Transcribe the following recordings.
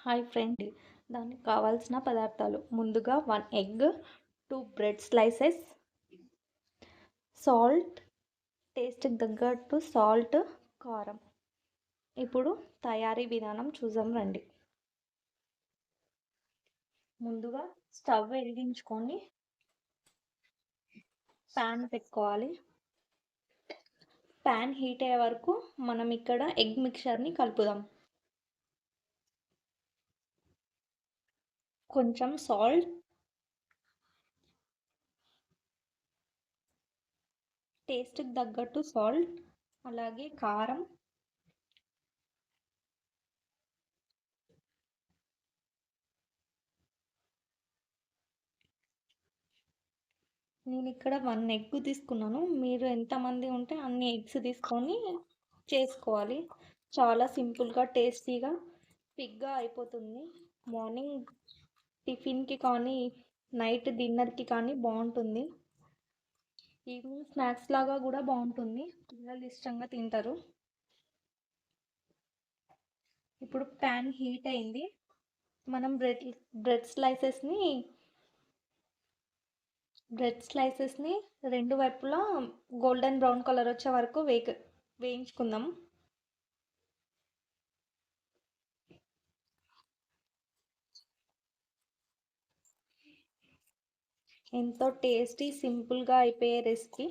Hi friend, దానికి కావాల్సిన పదార్థాలు ముందుగా 1 ఎగ్, 2 బ్రెడ్ స్లైసెస్, సాల్ట్, టేస్ట్కి తగ్గట్టు సాల్ట్, కారం. ఇప్పుడు తయారీ విధానం చూద్దాం రండి. ముందుగా స్టవ్ వెలిగించుకొని ప్యాన్ పెట్టుకోవాలి. ప్యాన్ హీట్ అయ్యే వరకు మనం ఇక్కడ ఎగ్ మిక్చర్ని కలుపుదాం. కొంచెం సాల్ట్, టేస్ట్కి తగ్గట్టు సాల్ట్, అలాగే కారం, నేను ఇక్కడ 1 ఎగ్ తీసుకున్నాను. మీరు ఎంతమంది ఉంటే అన్ని ఎగ్స్ తీసుకొని చేసుకోవాలి. చాలా సింపుల్గా టేస్టీగా క్విక్గా అయిపోతుంది. మార్నింగ్ టిఫిన్కి కానీ నైట్ డిన్నర్కి కానీ బాగుంటుంది. ఈవినింగ్ స్నాక్స్ లాగా కూడా బాగుంటుంది. పిల్లలు ఇష్టంగా తింటారు. ఇప్పుడు ప్యాన్ హీట్ అయింది. మనం బ్రెడ్ స్లైసెస్ని రెండు వైపులా గోల్డెన్ బ్రౌన్ కలర్ వచ్చే వరకు వేయించుకుందాం. ఎంతో టేస్టీ సింపుల్గా అయిపోయే రెసిపీ.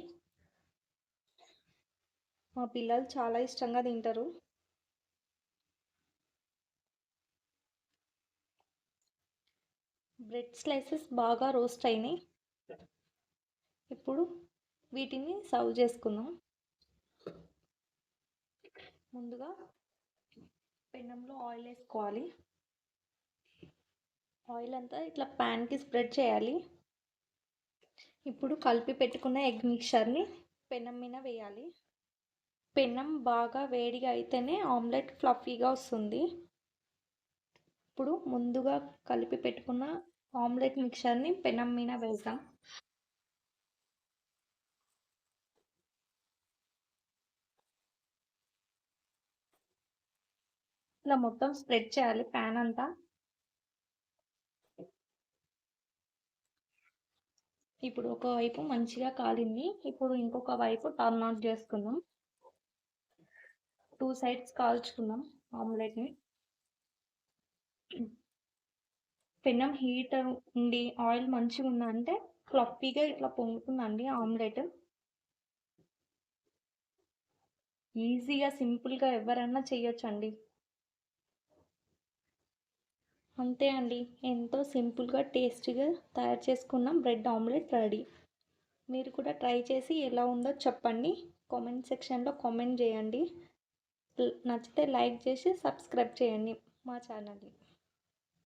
మా పిల్లలు చాలా ఇష్టంగా తింటారు. బ్రెడ్ స్లైసెస్ బాగా రోస్ట్ అయినాయి. ఇప్పుడు వీటిని సర్వ్ చేసుకుందాం. ముందుగా పెనంలో ఆయిల్ వేసుకోవాలి. ఆయిల్ అంతా ఇట్లా ప్యాన్కి స్ప్రెడ్ చేయాలి. ఇప్పుడు కలిపి పెట్టుకున్న ఎగ్ మిక్చర్ని పెనం మీద వేయాలి. పెనం బాగా వేడిగా అయితేనే ఆమ్లెట్ ఫ్లఫీగా వస్తుంది. ఇప్పుడు ముందుగా కలిపి పెట్టుకున్న ఆమ్లెట్ మిక్చర్ని పెనం మీద వేద్దాం. ఇలా మొత్తం స్ప్రెడ్ చేయాలి ప్యాన్ అంతా. ఇప్పుడు ఒక వైపు మంచిగా కాలింది. ఇప్పుడు ఇంకొక వైపు టర్న్ అవుట్ చేసుకుందాం. 2 సైడ్స్ కాల్చుకుందాం ఆమ్లెట్ని. పెనం హీట్ ఉండి ఆయిల్ మంచిగా ఉందంటే ఫ్లఫీగా ఇట్లా పొంగుతుందండి ఆమ్లెట్. ఈజీగా సింపుల్గా ఎవరైనా చేయొచ్చండి. అంతే అండి, ఎంతో సింపుల్గా టేస్టీగా తయారు చేసుకున్నాం బ్రెడ్ ఆమ్లెట్ రెడీ. మీరు కూడా ట్రై చేసి ఎలా ఉందో చెప్పండి. కామెంట్ సెక్షన్లో కామెంట్ చేయండి. నచ్చితే లైక్ చేసి సబ్స్క్రైబ్ చేయండి మా ఛానల్ని.